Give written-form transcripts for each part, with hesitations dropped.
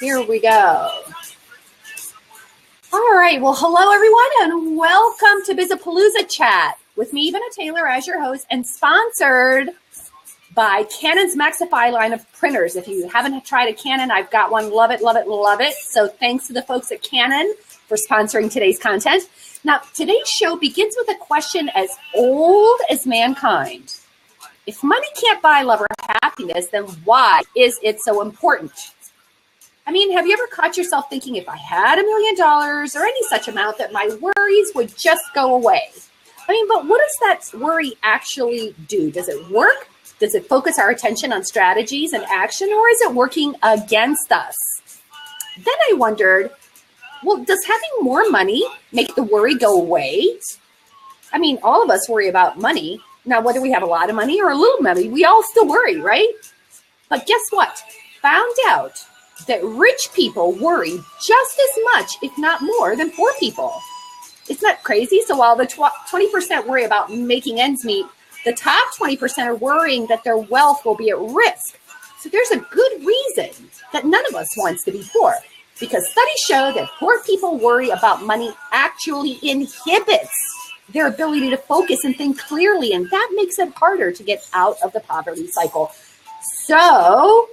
Here we go. All right. Well, hello, everyone, and welcome to Bizapalooza Chat with me, Ivana Taylor, as your host, and sponsored by Canon's Maxify line of printers. If you haven't tried a Canon, I've got one. Love it, love it, love it. So thanks to the folks at Canon for sponsoring today's content. Now, today's show begins with a question as old as mankind. If money can't buy love or happiness, then why is it so important? I mean, have you ever caught yourself thinking, if I had $1 million or any such amount, that my worries would just go away? I mean, but what does that worry actually do? Does it work? Does it focus our attention on strategies and action, or is it working against us? Then I wondered, well, does having more money make the worry go away? I mean, all of us worry about money. Now, whether we have a lot of money or a little money, we all still worry, right? But guess what? Found out that rich people worry just as much, if not more, than poor people. Isn't that crazy? So while the 20% worry about making ends meet, the top 20% are worrying that their wealth will be at risk. So there's a good reason that none of us wants to be poor, because studies show that poor people worry about money actually inhibits their ability to focus and think clearly, and that makes it harder to get out of the poverty cycle. So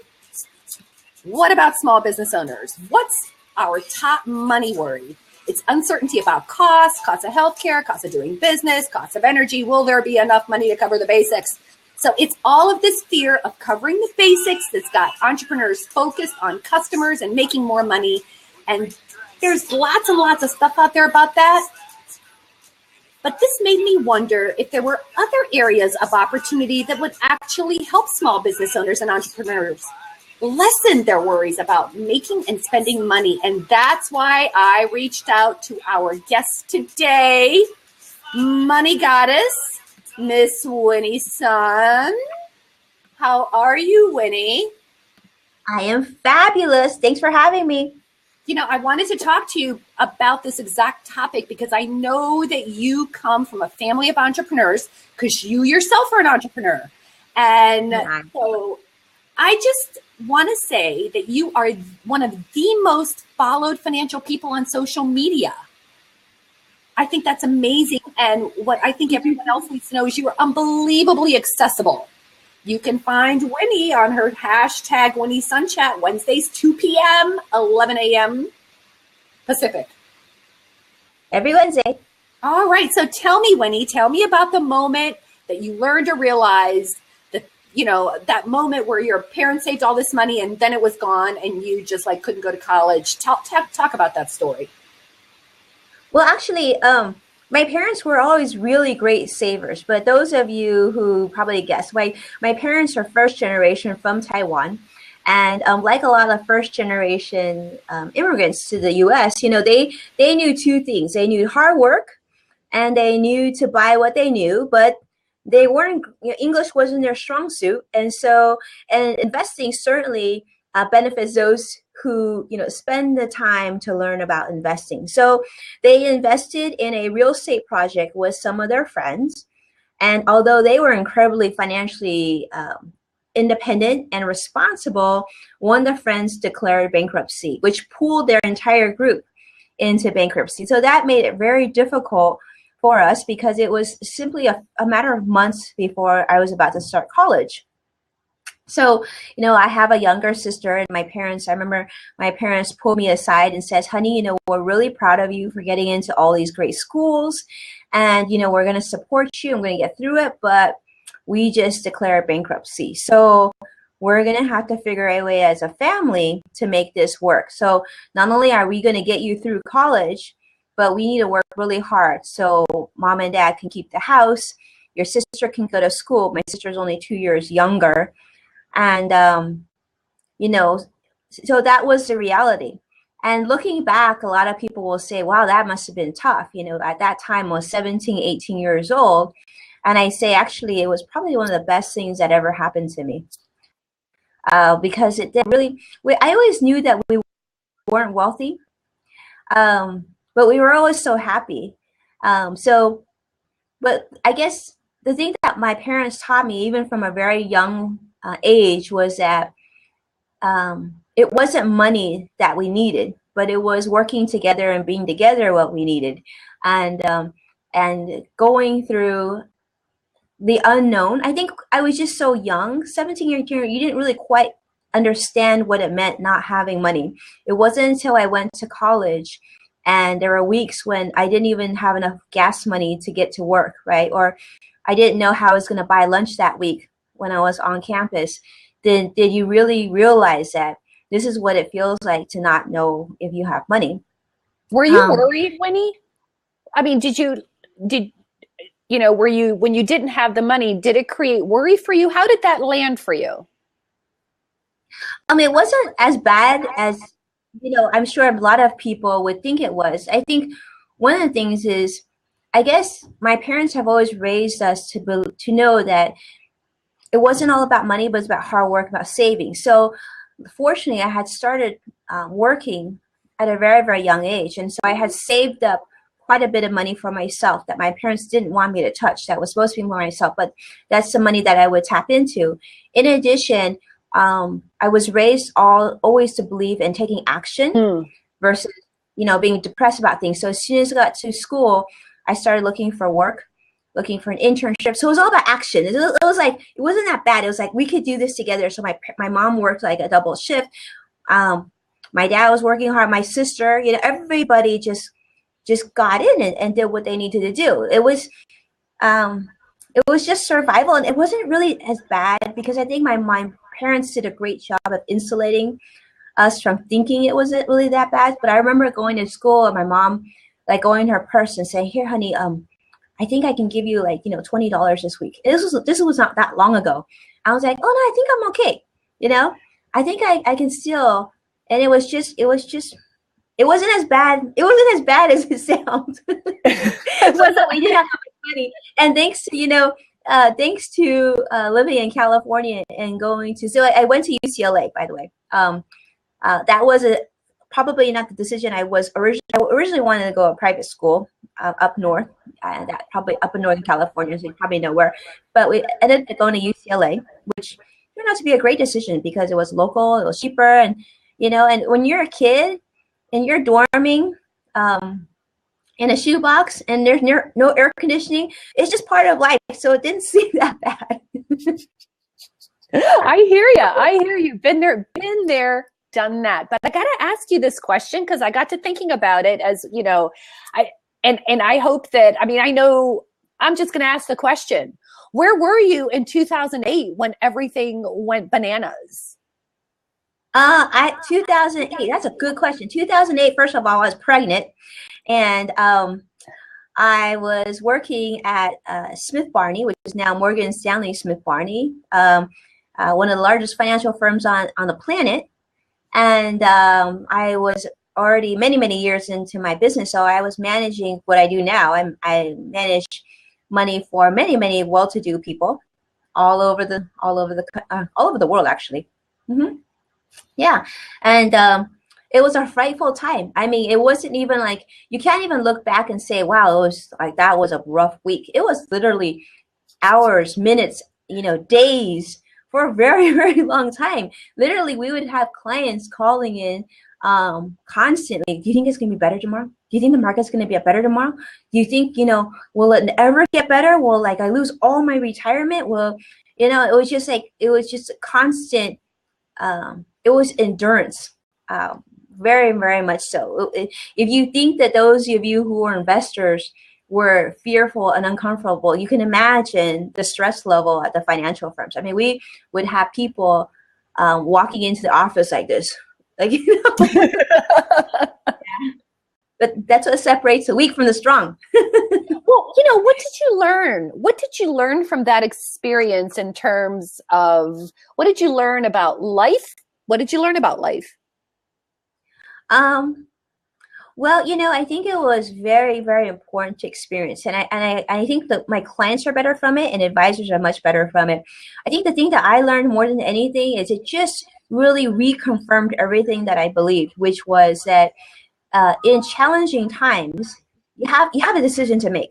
what about small business owners? What's our top money worry? It's uncertainty about costs of healthcare, costs of doing business, costs of energy. Will there be enough money to cover the basics? So it's all of this fear of covering the basics that's got entrepreneurs focused on customers and making more money. And there's lots and lots of stuff out there about that. But this made me wonder if there were other areas of opportunity that would actually help small business owners and entrepreneurs lessen their worries about making and spending money. And that's why I reached out to our guest today, money goddess, Miss Winnie Sun. How are you, Winnie? I am fabulous. Thanks for having me. You know, I wanted to talk to you about this exact topic because I know that you come from a family of entrepreneurs, because you yourself are an entrepreneur. And so I just want to say that you are one of the most followed financial people on social media. I think that's amazing. And what I think everyone else needs to know is you are unbelievably accessible. You can find Winnie on her hashtag Winnie Sun Chat Wednesdays, 2 p.m., 11 a.m. Pacific. Every Wednesday. All right. So tell me, Winnie, tell me about the moment that you learned to realize that, you know, that moment where your parents saved all this money and then it was gone and you just like couldn't go to college. Talk about that story. Well, actually, my parents were always really great savers, but those of you who probably guessed, my parents are first generation from Taiwan. And like a lot of first generation immigrants to the US, you know, they knew two things. They knew hard work and they knew to buy what they knew, but they weren't, you know, English wasn't their strong suit. And so, and investing certainly benefits those who, you know, spend the time to learn about investing. So they invested in a real estate project with some of their friends. And although they were incredibly financially independent and responsible, one of the friends declared bankruptcy, which pulled their entire group into bankruptcy. So that made it very difficult for us because it was simply a matter of months before I was about to start college. So, you know, I have a younger sister, and I remember my parents pulled me aside and says, honey, you know, we're really proud of you for getting into all these great schools. And, you know, we're going to support you. I'm going to get through it. But we just declared bankruptcy. So we're going to have to figure a way as a family to make this work. So not only are we going to get you through college, but we need to work really hard so mom and dad can keep the house. Your sister can go to school. My sister's only 2 years younger. And, you know, so that was the reality. And looking back, a lot of people will say, wow, that must have been tough. You know, at that time I was 17, 18 years old. And I say, actually, it was probably one of the best things that ever happened to me. Because it did really, I always knew that we weren't wealthy, but we were always so happy. But I guess the thing that my parents taught me, even from a very young age, was that it wasn't money that we needed, but it was working together and being together what we needed. And going through the unknown. I think I was just so young, 17 or 18, you didn't really quite understand what it meant not having money. It wasn't until I went to college and there were weeks when I didn't even have enough gas money to get to work, right? Or I didn't know how I was going to buy lunch that week when I was on campus. Then did you really realize that this is what it feels like to not know if you have money? Were you worried, Winnie? I mean, were you, when you didn't have the money, did it create worry for you? How did that land for you? It wasn't as bad as, I'm sure a lot of people would think it was. I think one of the things is, I guess my parents have always raised us to know that it wasn't all about money, but it's about hard work, about saving. So fortunately, I had started working at a very, very young age. And so I had saved up quite a bit of money for myself that my parents didn't want me to touch. That was supposed to be for myself, but that's the money that I would tap into. In addition, I was raised always to believe in taking action versus, being depressed about things. So as soon as I got to school, I started looking for work, looking for an internship. So it was all about action. It was like, it wasn't that bad. It was like, we could do this together. So my mom worked like a double shift. My dad was working hard. My sister, everybody just got in and did what they needed to do. It was just survival, and it wasn't really as bad because I think my parents did a great job of insulating us from thinking it wasn't really that bad. But I remember going to school and my mom like going to her purse and saying, "Here, honey, I think I can give you like $20 this week." This was not that long ago. I was like, "Oh no, I think I'm okay." I think I can still. And it was just. It wasn't as bad. It wasn't as bad as it sounds. It wasn't. We didn't have much money, and thanks to living in California and going to. So I went to UCLA, by the way. That was probably not the decision I was originally wanted to go to private school up north, that probably up in Northern California, so you probably know where. But we ended up going to UCLA, which turned out to be a great decision because it was local, it was cheaper, and and when you're a kid and you're dorming in a shoebox and there's no air conditioning, it's just part of life. So it didn't seem that bad. I hear you. Been there, done that. But I got to ask you this question because I got to thinking about it as, I hope that, I know I'm just going to ask the question. Where were you in 2008 when everything went bananas? 2008, that's a good question. 2008, first of all, I was pregnant, and I was working at Smith Barney, which is now Morgan Stanley Smith Barney, one of the largest financial firms on the planet. And I was already many years into my business, so I was managing what I do now. I manage money for many well-to-do people all over the world, actually. Mm-hmm. Yeah. And it was a frightful time. It wasn't even like, you can't even look back and say, wow, it was like, that was a rough week. It was literally hours, minutes, days for a very, very long time. Literally, we would have clients calling in constantly. Do you think it's going to be better tomorrow? Do you think the market's going to be better tomorrow? Do you think, will it ever get better? Will I lose all my retirement? It was just a constant, it was endurance, very, very much so. If you think that those of you who are investors were fearful and uncomfortable, you can imagine the stress level at the financial firms. We would have people walking into the office like this, But that's what separates the weak from the strong. Well, what did you learn? What did you learn from that experience in terms of, what did you learn about life? What did you learn about life? Well, I think it was very, very important to experience. And I think that my clients are better from it and advisors are much better from it. I think the thing that I learned more than anything is it just really reconfirmed everything that I believed, which was that in challenging times, you have a decision to make.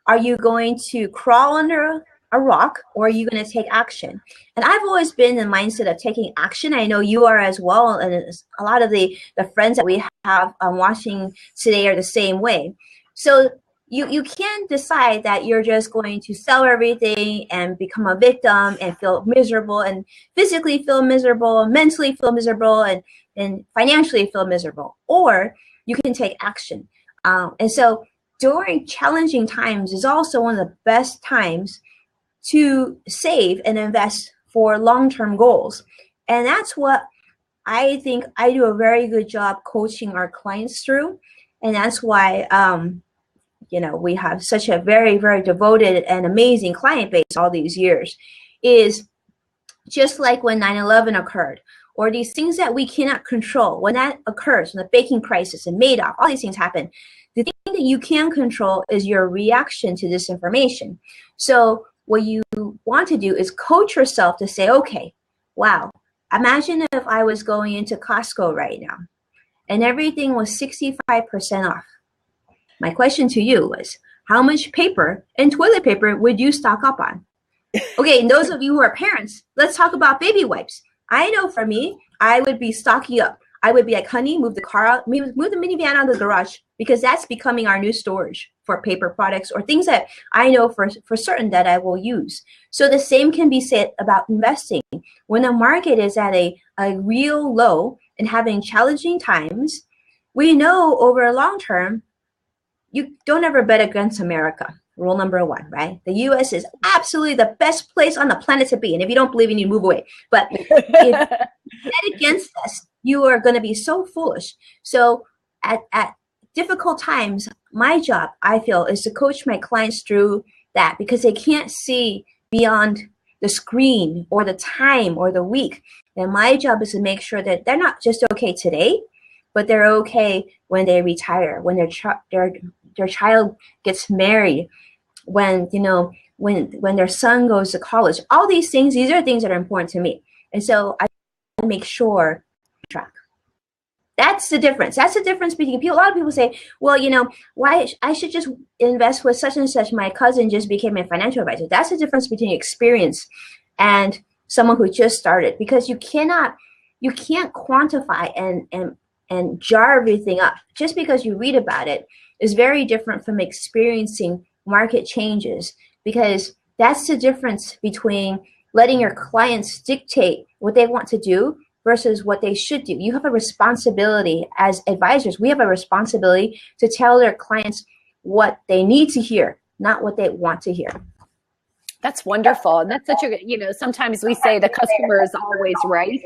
Are you going to crawl under a rock, or are you going to take action? And I've always been in the mindset of taking action. I know you are as well, and a lot of the friends that we have watching today are the same way. So you can't decide that you're just going to sell everything and become a victim and feel miserable and physically feel miserable, mentally feel miserable, and financially feel miserable. Or you can take action. And so during challenging times is also one of the best times to save and invest for long-term goals. And that's what I think I do a very good job coaching our clients through. And that's why we have such a very, very devoted and amazing client base all these years. Is just like when 9/11 occurred, or these things that we cannot control, when that occurs, when the banking crisis and Madoff, all these things happen, the thing that you can control is your reaction to this information. So what you want to do is coach yourself to say, okay, wow, imagine if I was going into Costco right now and everything was 65% off. My question to you was, how much paper and toilet paper would you stock up on? Okay, and those of you who are parents, let's talk about baby wipes. I know for me, I would be stocking up. I would be like, honey, move the car out, move the minivan out of the garage, because that's becoming our new storage for paper products or things that I know for certain that I will use. So the same can be said about investing. When the market is at a real low and having challenging times, we know over a long term, you don't ever bet against America. Rule number one, right? The U.S. is absolutely the best place on the planet to be. And if you don't believe, you need to move away. But if you bet against us, you are going to be so foolish. So at difficult times, my job, I feel, is to coach my clients through that, because they can't see beyond the screen or the time or the week. And my job is to make sure that they're not just okay today, but they're okay when they retire, when their child gets married, when their son goes to college. All these things, these are things that are important to me. And so I make sure track. That's the difference. That's the difference between people. A lot of people say, well, why I should just invest with such and such. My cousin just became a financial advisor. That's the difference between experience and someone who just started, because you can't quantify and jar everything up. Just because you read about it is very different from experiencing market changes, because that's the difference between letting your clients dictate what they want to do versus what they should do. You have a responsibility as advisors. We have a responsibility to tell their clients what they need to hear, not what they want to hear. That's wonderful. And that's such a, sometimes we say the customer is always right.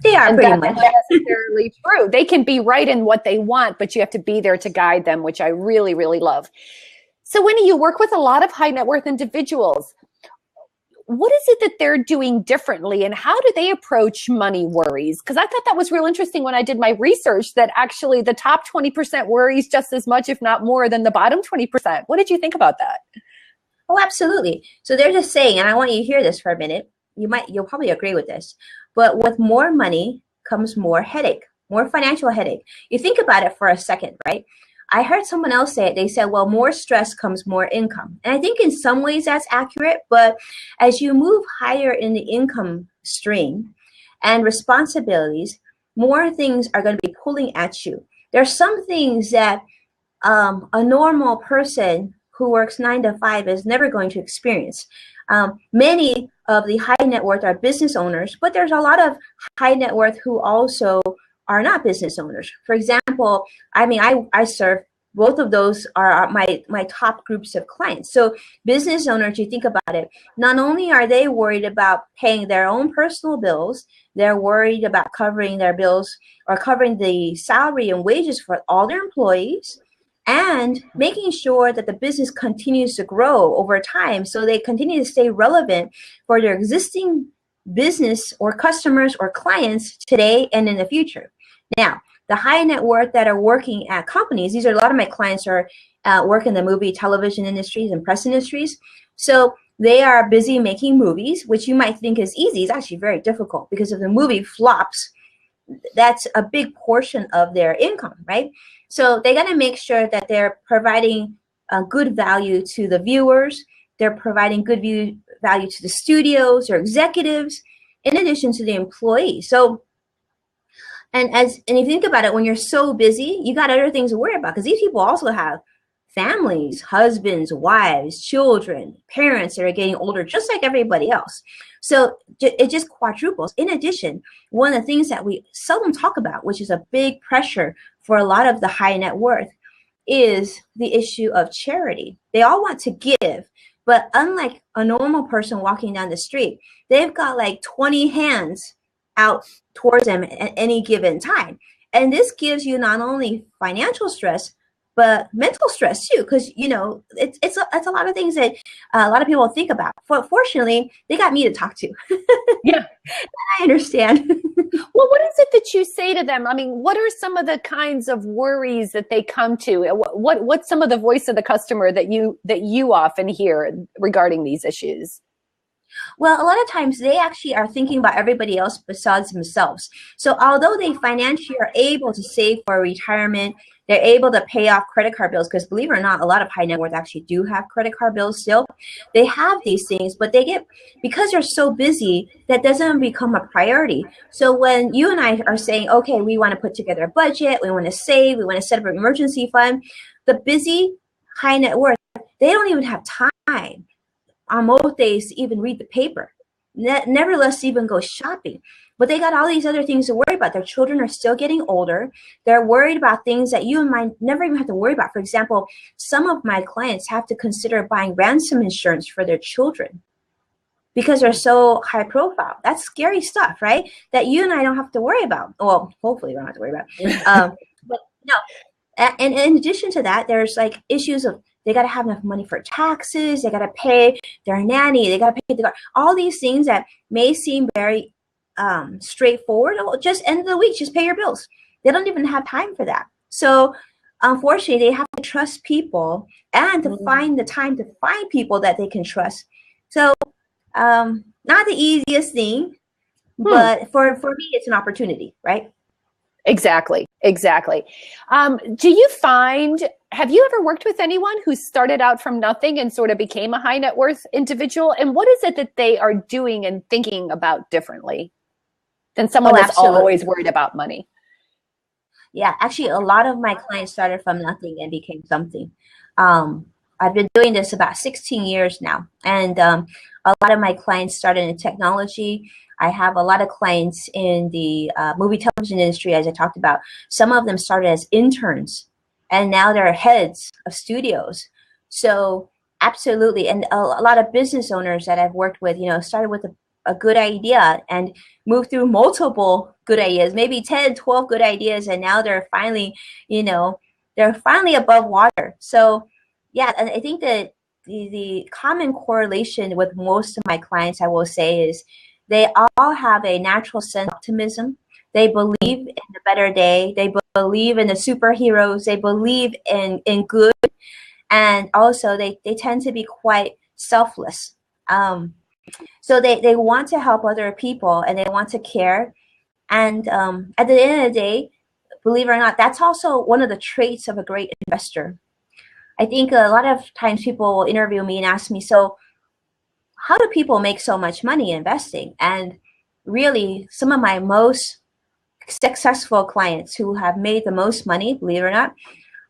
They are, and pretty much. That's not necessarily true. They can be right in what they want, but you have to be there to guide them, which I really, really love. So Winnie, you work with a lot of high net worth individuals. What is it that they're doing differently, and how do they approach money worries? Because I thought that was real interesting when I did my research, that actually the top 20% worries just as much, if not more, than the bottom 20%. What did you think about that? Oh, absolutely. So there's a saying, and I want you to hear this for a minute. You'll probably agree with this, but with more money comes more headache, more financial headache. You think about it for a second, right? I heard someone else say it. They said, well, more stress comes more income. And I think in some ways that's accurate, but as you move higher in the income stream and responsibilities, more things are going to be pulling at you. There are some things that a normal person who works 9 to 5 is never going to experience. Many of the high net worth are business owners, but there's a lot of high net worth who also are not business owners. For example, I serve, both of those are my top groups of clients. So business owners, you think about it, not only are they worried about paying their own personal bills, they're worried about covering their bills or covering the salary and wages for all their employees, and making sure that the business continues to grow over time so they continue to stay relevant for their existing business or customers or clients today and in the future. Now, the high net worth that are working at companies, these are a lot of my clients are work in the movie, television industries and press industries. So they are busy making movies, which you might think is easy. It's actually very difficult, because if the movie flops, that's a big portion of their income, right? So they got to make sure that they're providing good value to the viewers. They're providing good value to the studios or executives, in addition to the employees. So, and if you think about it, when you're so busy, you got other things to worry about, because these people also have families, husbands, wives, children, parents that are getting older, just like everybody else. So it just quadruples. In addition, one of the things that we seldom talk about, which is a big pressure for a lot of the high net worth, is the issue of charity. They all want to give, but unlike a normal person walking down the street, they've got like 20 hands out towards them at any given time. And this gives you not only financial stress, but mental stress too, because it's a lot of things that a lot of people think about. Fortunately, they got me to talk to. Yeah, I understand. Well, what is it that you say to them? I mean, what are some of the kinds of worries that they come to? What's some of the voice of the customer that you often hear regarding these issues? Well, a lot of times they actually are thinking about everybody else besides themselves. So although they financially are able to save for retirement, they're able to pay off credit card bills, because believe it or not, a lot of high net worth actually do have credit card bills still. They have these things, but because they're so busy, that doesn't become a priority. So when you and I are saying, okay, we want to put together a budget, we want to save, we want to set up an emergency fund, the busy high net worth, they don't even have time on most days to even read the paper, nevertheless even go shopping. But they got all these other things to worry about. Their children are still getting older. They're worried about things that you and I never even have to worry about. For example, some of my clients have to consider buying ransom insurance for their children because they're so high profile. That's scary stuff, right? That you and I don't have to worry about. Well, hopefully we don't have to worry about. But no. And in addition to that, there's like issues of they got to have enough money for taxes. They got to pay their nanny. They got to pay all these things that may seem very straightforward. Oh, just end of the week, just pay your bills. They don't even have time for that. So unfortunately, they have to trust people and to find the time to find people that they can trust. So not the easiest thing, but for me, it's an opportunity, right? Exactly. Do you find, have you ever worked with anyone who started out from nothing and sort of became a high net worth individual? And what is it that they are doing and thinking about differently than someone that's always worried about money? Yeah, actually, a lot of my clients started from nothing and became something. I've been doing this about 16 years now. And a lot of my clients started in technology. I have a lot of clients in the movie television industry, as I talked about. Some of them started as interns, and now they're heads of studios. So absolutely. And a lot of business owners that I've worked with, started with a good idea and moved through multiple good ideas, maybe 10, 12 good ideas. And now they're finally, they're finally above water. So yeah, and I think that the common correlation with most of my clients, I will say, is they all have a natural sense of optimism. They believe in the better day. They believe in the superheroes. They believe in good. And also they tend to be quite selfless. So they want to help other people and they want to care. And at the end of the day, believe it or not, that's also one of the traits of a great investor. I think a lot of times people will interview me and ask me, so how do people make so much money investing? And really, some of my most successful clients who have made the most money, believe it or not,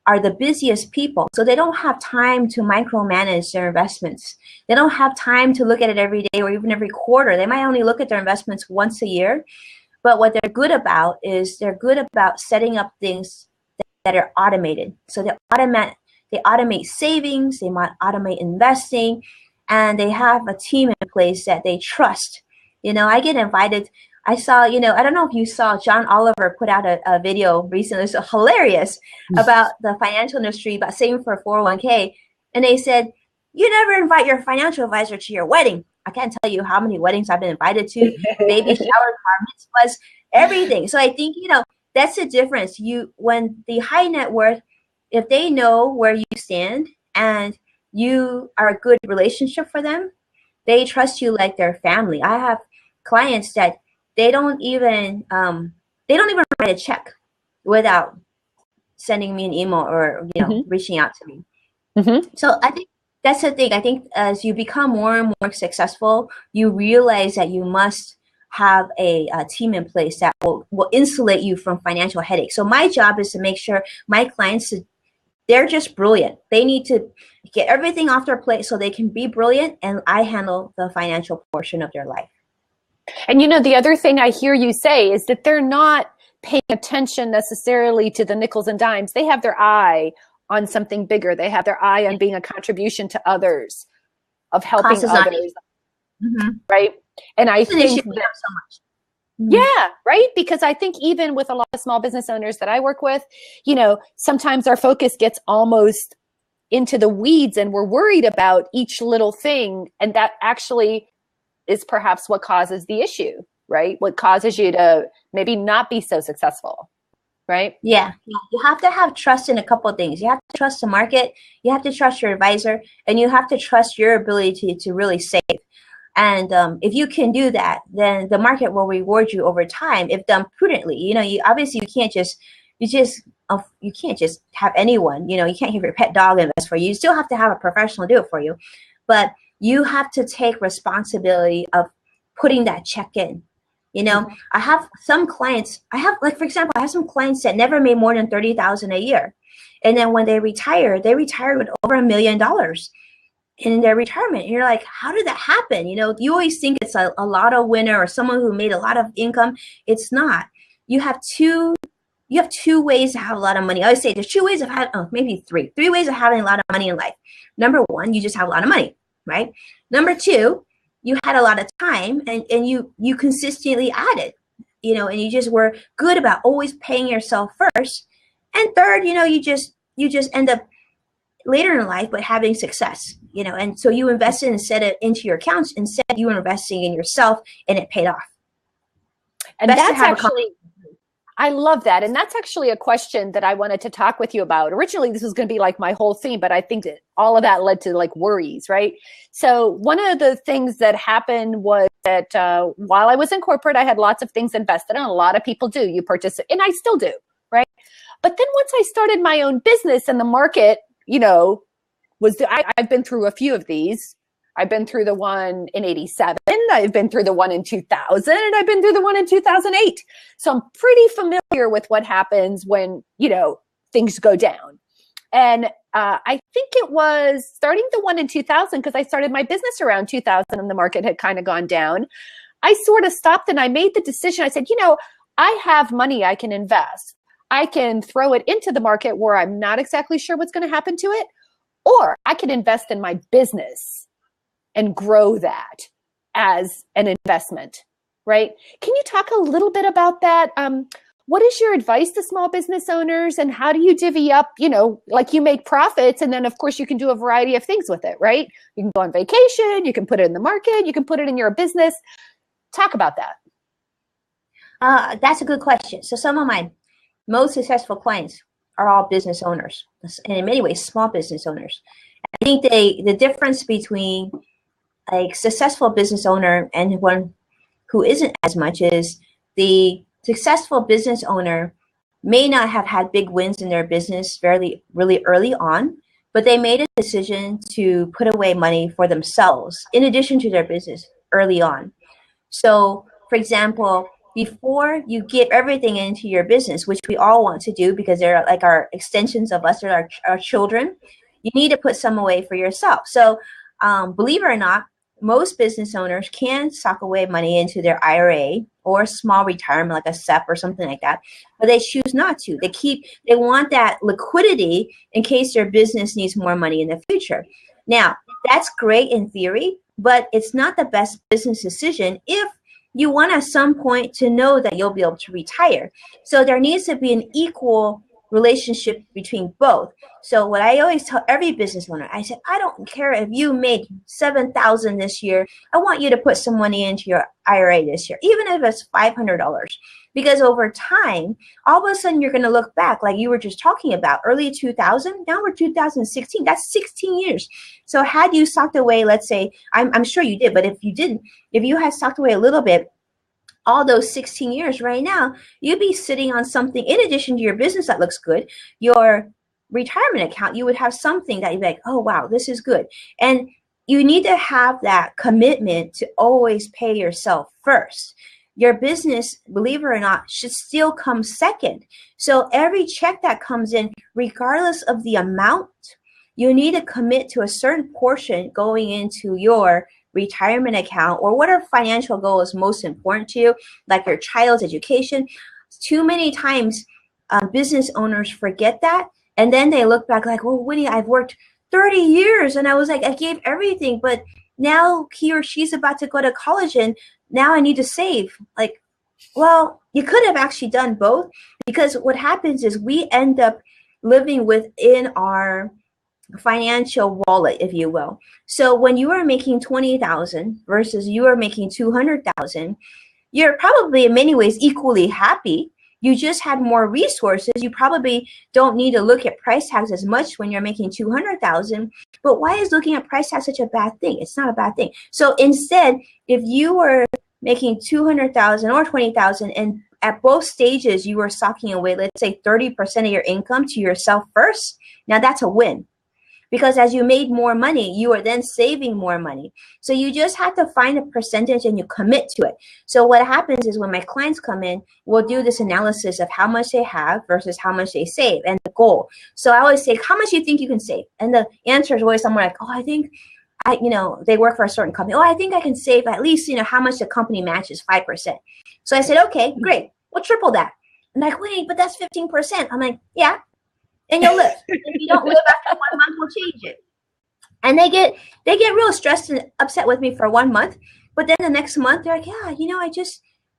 are the busiest people. So they don't have time to micromanage their investments. They don't have time to look at it every day or even every quarter. They might only look at their investments once a year. But what they're good about is they're good about setting up things that are automated. So they automate savings, they might automate investing, and they have a team in place that they trust. I get invited. I saw, I don't know if you saw, John Oliver put out a video recently. It's hilarious about the financial industry, about saving for a 401k. And they said, you never invite your financial advisor to your wedding. I can't tell you how many weddings I've been invited to, baby shower, bar mitzvahs, everything. So I think, that's the difference. When the high net worth, if they know where you stand and you are a good relationship for them, they trust you like their family. I have clients that they don't even write a check without sending me an email or reaching out to me. So I think that's the thing. I think as you become more and more successful, you realize that you must have a team in place that will insulate you from financial headaches. So my job is to make sure my clients, they're just brilliant. They need to get everything off their plate so they can be brilliant, and I handle the financial portion of their life. And you know, the other thing I hear you say is that they're not paying attention necessarily to the nickels and dimes. They have their eye on something bigger. They have their eye on being a contribution to others, of helping others. Mm-hmm. Right. And I think so much. Mm-hmm. Yeah, right. Because I think even with a lot of small business owners that I work with, you know, sometimes our focus gets almost into the weeds and we're worried about each little thing. And that actually is perhaps what causes the issue, right? What causes you to maybe not be so successful, right? Yeah. You have to have trust in a couple of things. You have to trust the market, you have to trust your advisor, and you have to trust your ability to really save. And if you can do that, then the market will reward you over time if done prudently. You know, you can't just have anyone, you know, you can't have your pet dog invest for you. You still have to have a professional do it for you. But you have to take responsibility of putting that check in. You know, mm-hmm. I have some clients, for example, I have some clients that never made more than $30,000 a year. And then when they retired with over $1 million in their retirement. And you're like, how did that happen? You know, you always think it's a lotto winner or someone who made a lot of income. It's not. You have two ways to have a lot of money. I always say there's two ways of having, maybe three ways of having a lot of money in life. Number one, you just have a lot of money, right? Number two, you had a lot of time and you consistently added, you know, and you just were good about always paying yourself first. And third, you know, you just end up later in life, but having success, you know, and so you invested into your accounts. Instead, you were investing in yourself and it paid off. And that's actually, I love that. And that's actually a question that I wanted to talk with you about. Originally, this was going to be like my whole theme, but I think that all of that led to like worries, right? So one of the things that happened was that while I was in corporate, I had lots of things invested in. A lot of people do. You purchase it, and I still do, right? But then once I started my own business and the market, you know, I've been through a few of these. I've been through the one in 87. I've been through the one in 2000, and I've been through the one in 2008. So I'm pretty familiar with what happens when, you know, things go down. And I think it was starting the one in 2000, because I started my business around 2000 and the market had kind of gone down. I sort of stopped and I made the decision. I said, you know, I have money I can invest. I can throw it into the market where I'm not exactly sure what's going to happen to it, or I can invest in my business and grow that as an investment, right? Can you talk a little bit about that? What is your advice to small business owners, and how do you divvy up, you know, like you make profits, and then of course you can do a variety of things with it, right? You can go on vacation, you can put it in the market, you can put it in your business. Talk about that. That's a good question. So some of my most successful clients are all business owners, and in many ways, small business owners. I think the difference between a successful business owner and one who isn't as much is the successful business owner may not have had big wins in their business really early on, but they made a decision to put away money for themselves in addition to their business early on. So, for example, before you give everything into your business, which we all want to do because they're like our extensions of us, they're our children, you need to put some away for yourself. So believe it or not, most business owners can sock away money into their IRA or small retirement like a SEP or something like that, but they choose not to. They want that liquidity in case their business needs more money in the future. Now, that's great in theory, but it's not the best business decision if you want at some point to know that you'll be able to retire. So there needs to be an equal relationship between both. So what I always tell every business owner, I said, I don't care if you made $7,000 this year. I want you to put some money into your IRA this year, even if it's $500. Because over time, all of a sudden you're going to look back like you were just talking about early 2000. Now we're 2016. That's 16 years. So had you socked away, let's say, I'm sure you did, but if you didn't, if you had socked away a little bit, all those 16 years right now, you'd be sitting on something in addition to your business that looks good, your retirement account, you would have something that you'd be like, oh, wow, this is good. And you need to have that commitment to always pay yourself first. Your business, believe it or not, should still come second. So every check that comes in, regardless of the amount, you need to commit to a certain portion going into your retirement account or whatever financial goal is most important to you, like your child's education. Too many times business owners forget that, and then they look back like, well, Winnie, I've worked 30 years and I was like, I gave everything, but now he or she's about to go to college and now I need to save. Like, well, you could have actually done both, because what happens is we end up living within our financial wallet, if you will. So when you are making 20,000 versus you are making 200,000, you're probably in many ways equally happy. You just had more resources. You probably don't need to look at price tags as much when you're making 200,000. But why is looking at price tags such a bad thing? It's not a bad thing. So instead, if you were making 200,000 or 20,000, and at both stages you were socking away, let's say 30% of your income to yourself first, now that's a win. Because as you made more money, you are then saving more money. So you just have to find a percentage and you commit to it. So what happens is when my clients come in, we'll do this analysis of how much they have versus how much they save and the goal. So I always say, how much do you think you can save? And the answer is always somewhere like, oh, I think they work for a certain company. Oh, I think I can save at least, how much the company matches, 5%. So I said, okay, great. We'll triple that. I'm like, wait, but that's 15%. I'm like, yeah. And you'll live. If you don't live after 1 month, we'll change it. And they get real stressed and upset with me for 1 month. But then the next month, they're like, yeah,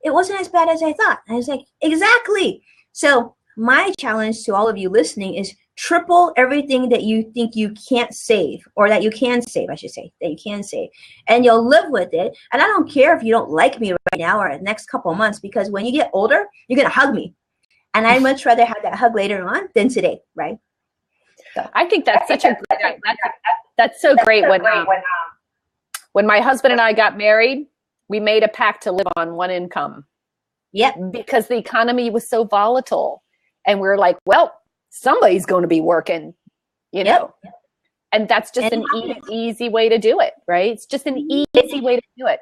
it wasn't as bad as I thought. And I was like, exactly. So my challenge to all of you listening is triple everything that you think you can't save, or that you can save, I should say, that you can save. And you'll live with it. And I don't care if you don't like me right now or the next couple of months, because when you get older, you're going to hug me. And I'd much rather have that hug later on than today, right? So I think that's that's so great. When my husband and I got married, we made a pact to live on one income. Yep. Because the economy was so volatile. And we're like, well, somebody's going to be working, Yep. And that's just an easy way to do it, right? It's just an easy way to do it.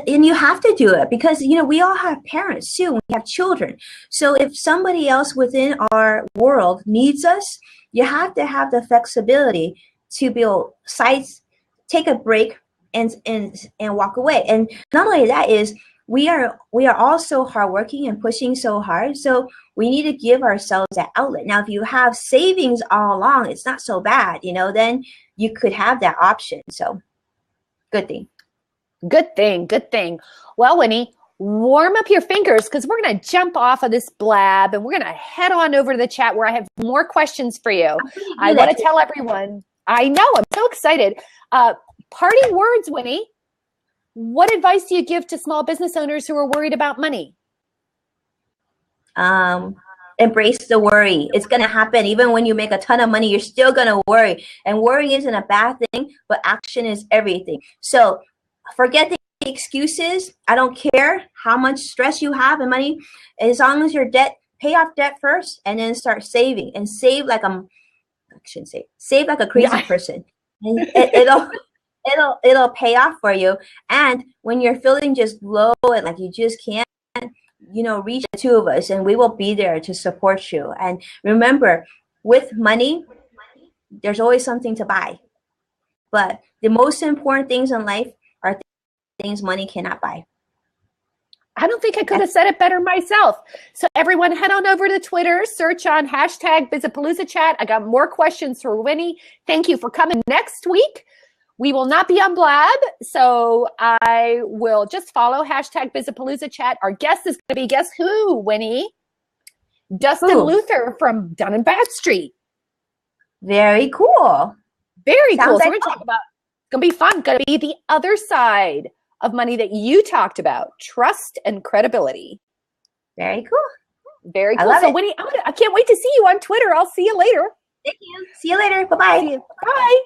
And you have to do it because, we all have parents too. We have children. So if somebody else within our world needs us, you have to have the flexibility to be able to take a break and walk away. And not only that is, we are all so hardworking and pushing so hard. So we need to give ourselves that outlet. Now, if you have savings all along, it's not so bad, then you could have that option. So good thing. Good thing. Well, Winnie, warm up your fingers because we're going to jump off of this blab and we're going to head on over to the chat where I have more questions for you. I want to tell everyone, I know, I'm so excited. Parting words, Winnie. What advice do you give to small business owners who are worried about money? Embrace the worry. It's going to happen. Even when you make a ton of money, you're still going to worry. And worry isn't a bad thing, but action is everything. So forget the excuses. I don't care how much stress you have in money. As long as your pay off debt first and then start saving and save like save like a crazy person. And it'll pay off for you. And when you're feeling just low and like you just can't, reach the two of us and we will be there to support you. And remember, with money, there's always something to buy. But the most important things in life are things money cannot buy. I don't think I could have said it better myself. So everyone head on over to Twitter, search on hashtag Bizapalooza Chat. I got more questions for Winnie. Thank you for coming. Next week, we will not be on Blab, so I will just follow hashtag Bizapalooza Chat. Our guest is going to be, guess who, Winnie? Dustin Luther from Dun & Bradstreet. Very cool. Very cool. So we're going to talk about, it's going to be fun. Going to be the other side of money that you talked about, trust and credibility. Very cool. Very cool. So Winnie, I can't wait to see you on Twitter. I'll see you later. Thank you. See you later. Bye-bye. Bye.